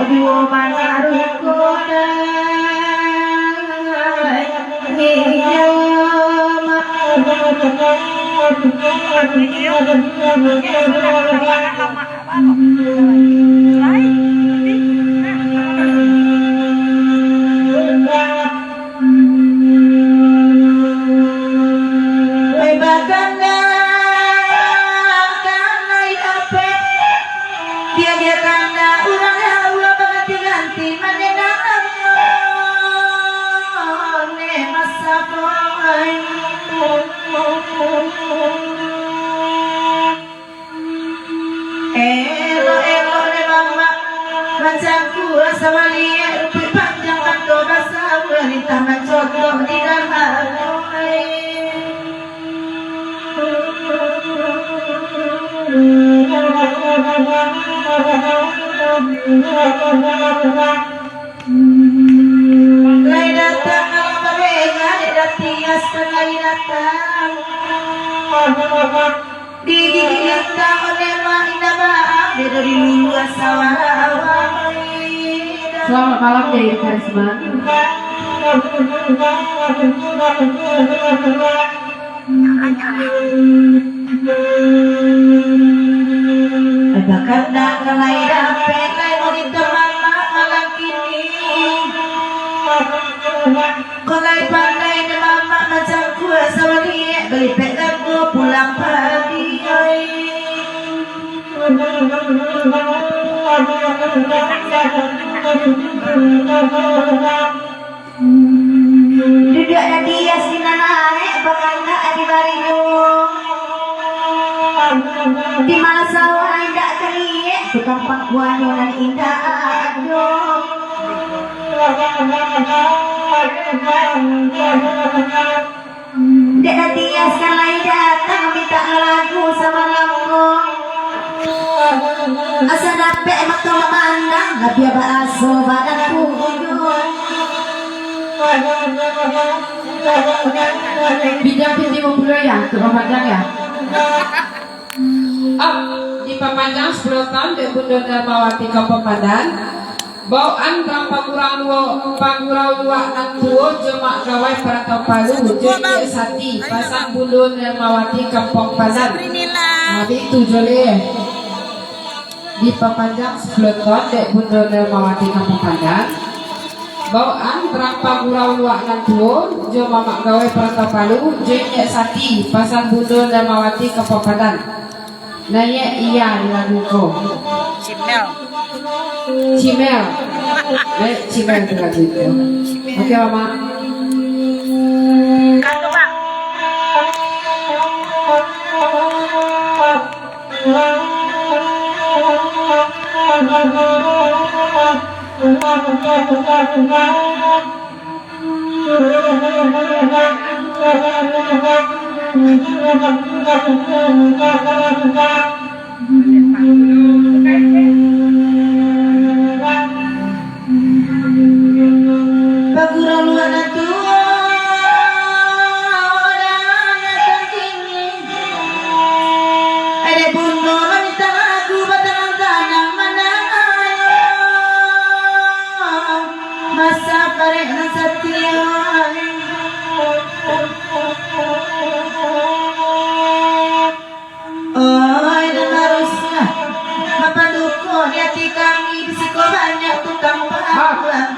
dua manarukoda Selamat malam dari Karisma. Karena kalai dapat lai morita mama malam kini. Kalai pandai ni mama macam kuasa wali beli pegang go pulang pagi. Duduk ada dia sinanae bakal nak di bariyo. Di mana sawah indah teriak tukang pangkuan yang indah aduh. Dek nanti ya sekali datang minta lagu sama lagu. Asa dapat emak tolong mandang nggak biar baaso badanku bidang pinti memulai ya tukang panjang ya. Di Papanjang 10 tahun di Bunda Darmawati Kampung Padan bauan rang pagurau luak nan tuo jemak gawai Perantau Palu jadi sati pasang Bunda Darmawati Kampung Padan. Jadi itu jole di Papanjang 10 tahun di Bunda Darmawati Kampung Padan bauan rang pagurau luak nan tuo jemak gawai Perantau Palu jadi sati pasang Bunda Darmawati Kampung Padan. Nanya iya di lagu ko. Cimel. Cimel itu lagu itu. Oke mama. Kado bang.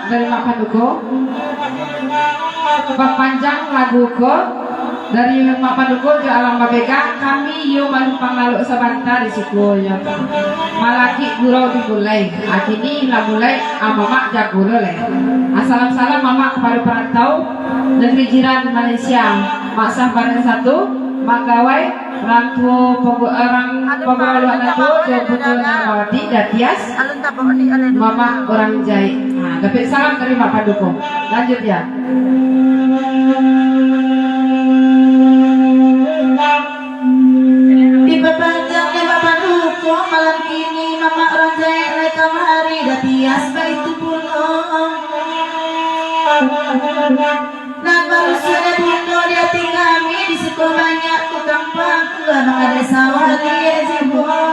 Dari makan duko Papanjang lagu ko dari makan duko ke alam babega kami yo malumpang lalu sebentar di siku ya malaki gurau dimulai akini labulai amamak jaguro le salam mama kepada perantau negeri jiran Malaysia maksa pada satu magawai rangku orang pegawai itu kebetulan Darmawati Datias mama orang jahit. Nah, dapat salam dari Bapak Dukung. Lanjut ya. Di Papanjang di Bapak Dukung malam kini mama orang jahit naik kamari Datias itu pulang. Nah baru saja bunda di hati kami di situ banyak tukang pangkuan ada sawah dia jempol.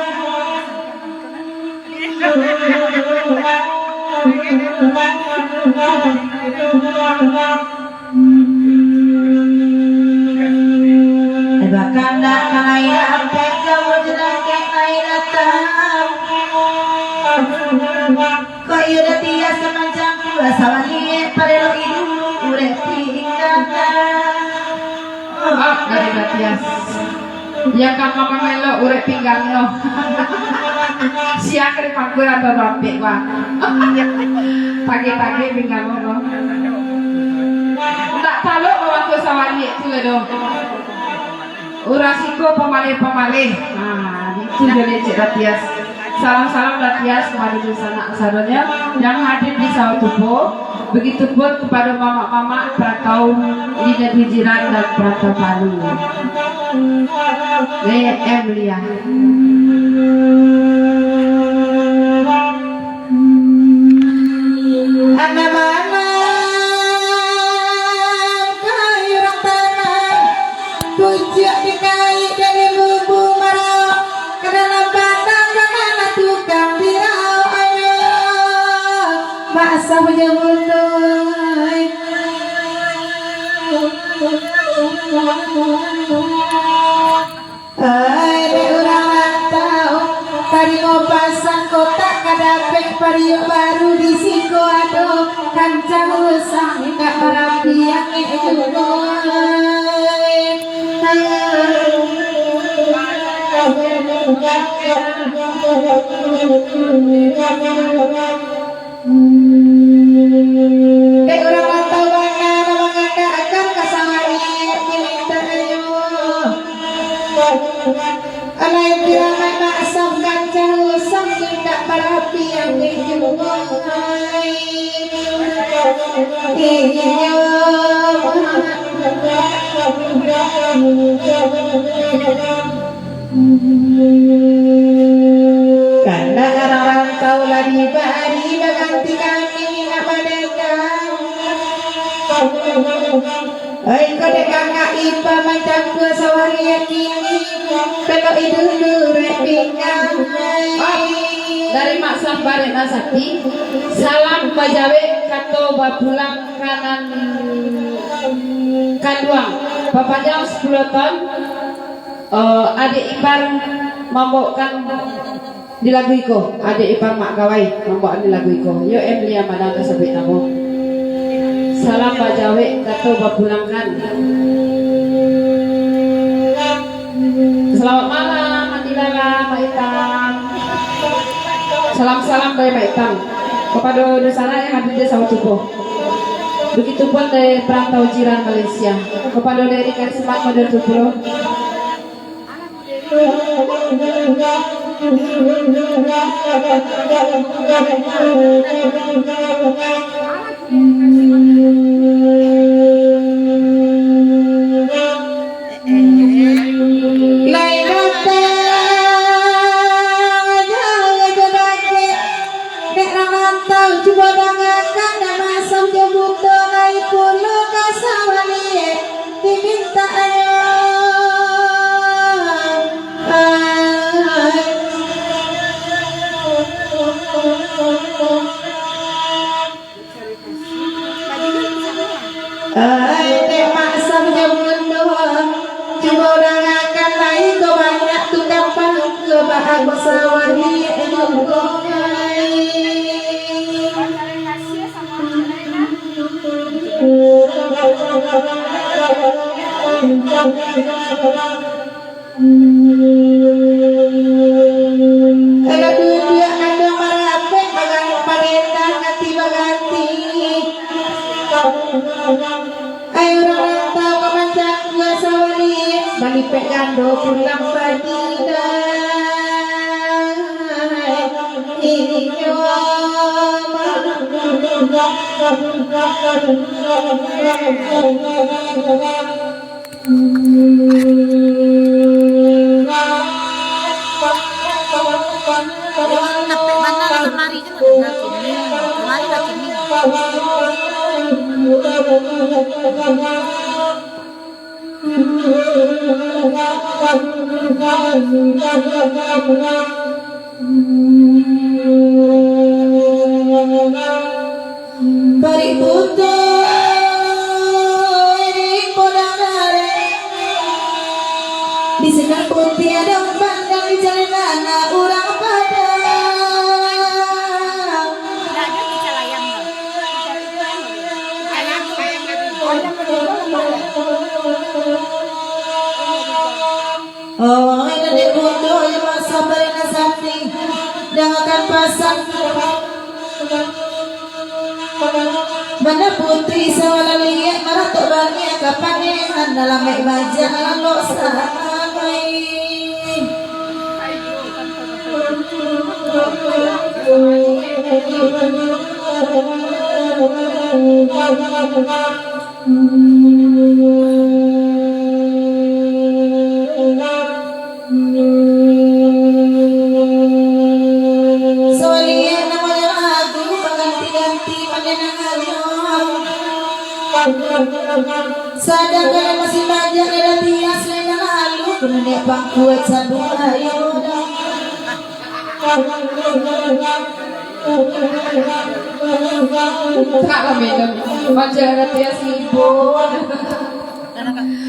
Bakanda kaya pega wajah kaya tam. Kaya datia semacam dua sawali parelo idu urek tinggalkan. Dari Matias. Ya kakak pamelo urek pinggang lo. Siang kali pakur atau rompik wah. Pagi-pagi pinggang lo. Tak tahu waktu sawali itu loh. Urasiko pemalih-pemalih. Nah, itu dari Cik Ratias. Salam-salam Ratias kepada sana asaronya yang hadir di Sawatupo. Begitupun kepada mama-mama perantau Lidah Hijiran dan perantau Palu. Emilia. Anak-anak kairang tanah puncak dikait dari bubu marau ke dalam bandang dengan tukang dirau ayo masa menjemutui ada orang rantau tadi mau pasang kotak kadapek pariuk baru di siko aduh kancang usang tidak merapi yang orang rantau bangga akan kasawari diminta ayo alai diramai maksam kancang usang tidak merapi yang karena orang rantau lagi bari berganti kami ngapadekan ay kode kakak ipa macam ke sawari kini kalau itu dure pinggang Dari Mak Sambare Nasati. Salam bajawe kato bapulang kanan kanduang. Bapaknya 10 tahun. Adik ipar membawakan di lagu iko. Adik ipar mak gawai membawakan di lagu iko. Yo Emilia madang kasebut namo. Salam bajawe kato bapulangkan. Selamat malam Mandilala Mbak Itang. Salam-salam dari Mbak Itang kepada dosana yang hadir di Sawatupo. Begitupun dari perantau jiran Malaysia kepada dari Karisma Model Tupulo. Bari puto ini podare di senar putih ada pandang di jalan urang padang. Oh, ini di puto yang masa berena sakti dan akan pasang. Mana putri sawala liat maratok bangi kapanehan dalam mek baja lo samai. Sawalian namanya lagu pengganti-ganti panenangannya. Sadar kalau masih banyak dalam hias lain lalu kemudian bangkuat satu ayo Kak kami itu macam ada tias libur.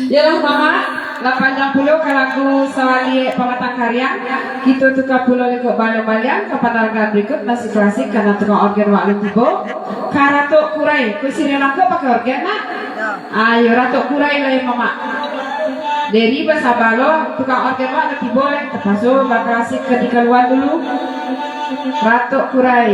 Yalah mama 80 kalaku sawali pematang karya kita tukar pulau lekuk balo-balian ke panarga berikut masih klasik karena tukang organ wak tibo karatok kurai kusini laku pakai organ nak ayo ratok kurai lah mama dari bahasa balo tukang organ wak tibo terpasu bak klasik ketika luar dulu ratok kurai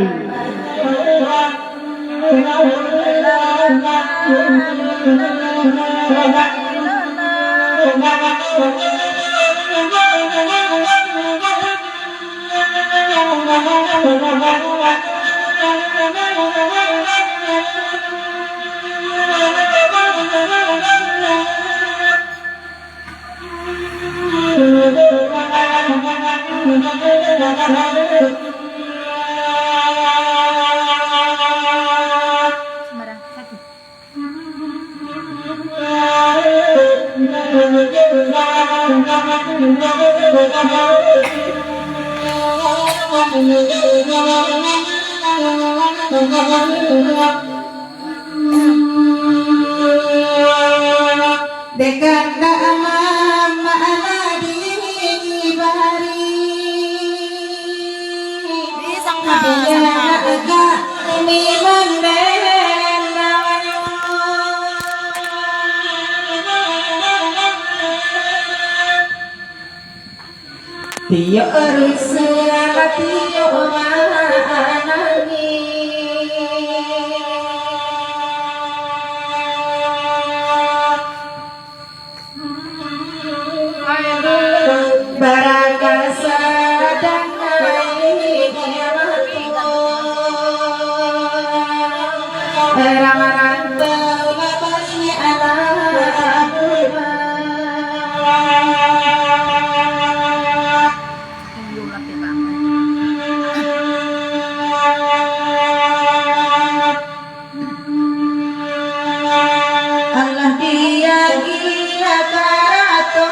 dekat mama di bari agak memang Tio rusela tio manangi barakasa dan rantau labasnya alam Allah dia gila karato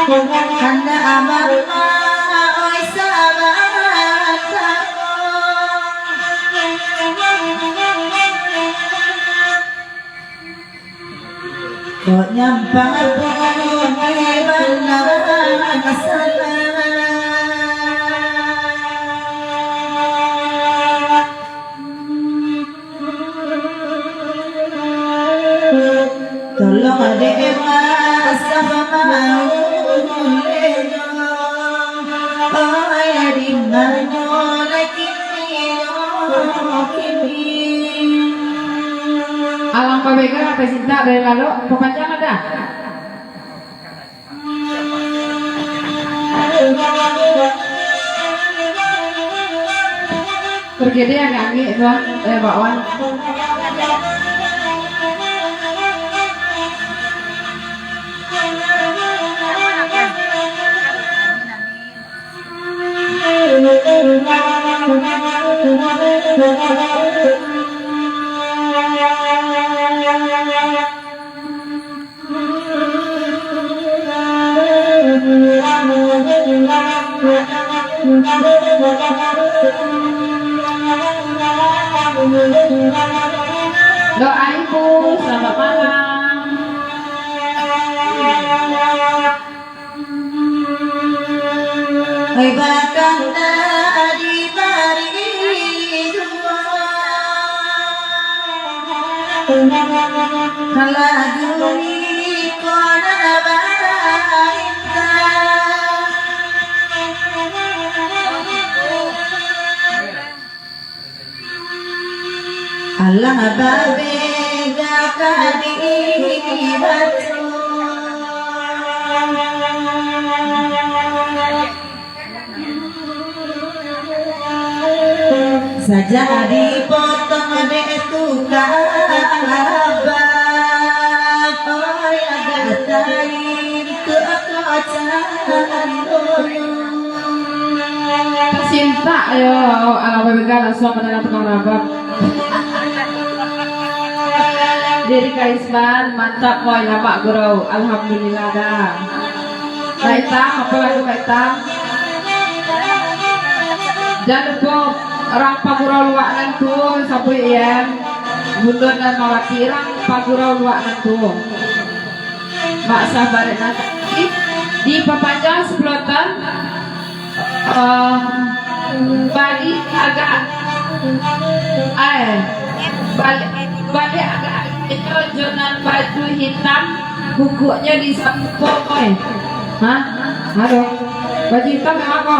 kurang karena amal oi sahabat kok nyampang pun benar masalah tolong adek mas sama mau ayah di mana lagi alang pabega apa cinta dari lalu pepanjang ada pergi dia agak angin tuan bakwan Doa ibu, selamat malam. Hai bakanda di bari kala duni kona bainta Allah babe gakadi batu saja dipotong dek tukang abang oh ya gatain ke kacan Cinta yo, anak BBK langsung mendengar tukang rabak. Diri Karisman mantap boy nama guru, alhamdulillah dah. Baiklah, apa lagu baiklah? Jangan lupa orang pagurau luak nantu sapu ya, bundut dan mawati orang pagurau luak nantu. Mak sabar nanti di Papanjang Seplotan. Bagi agak balik agak itu jonan baju hitam bukunya di samping hah aduh baju hitam yang apa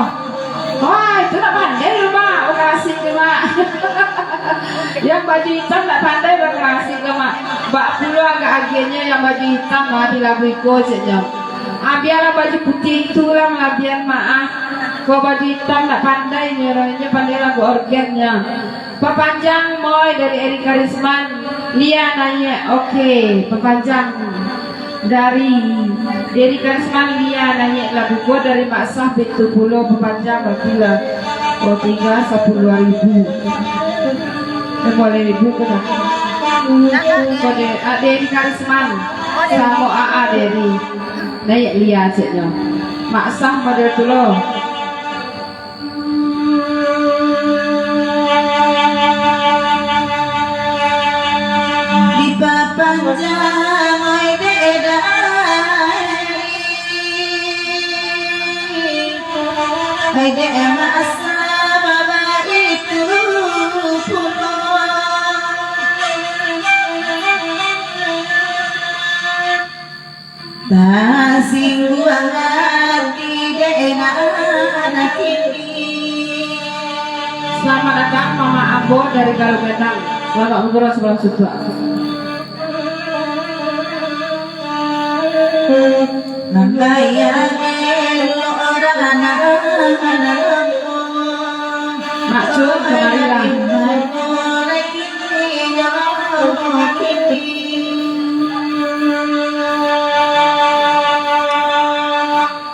wah itu tak pandai lu mak kasih ke mak yang baju hitam tak pandai kasih ke mak bak puluh agak agennya yang baju hitam mah di labuiko saja biarlah baju putih itu lah labian maaf kau baju hitam tak pandai nyerahnya pandai lagu organnya Papanjang moy dari Eri Karisman Lia nanya oke Papanjang dari Eri Karisman Lia nanya lagu gua dari Mak Sah Betu Pulau Papanjang Bagila oh 3 10.000 boleh ribu kan kode Eri Karisman sama AA dari nanya Lia ceknya Mak Sah model tulo Papanjang oi de masa baba itu tak singguang hati de anak ini. Selamat datang Mama Ambo dari Galubendang. Selamat ngobrol sebelum sudah. Maksud kemarilah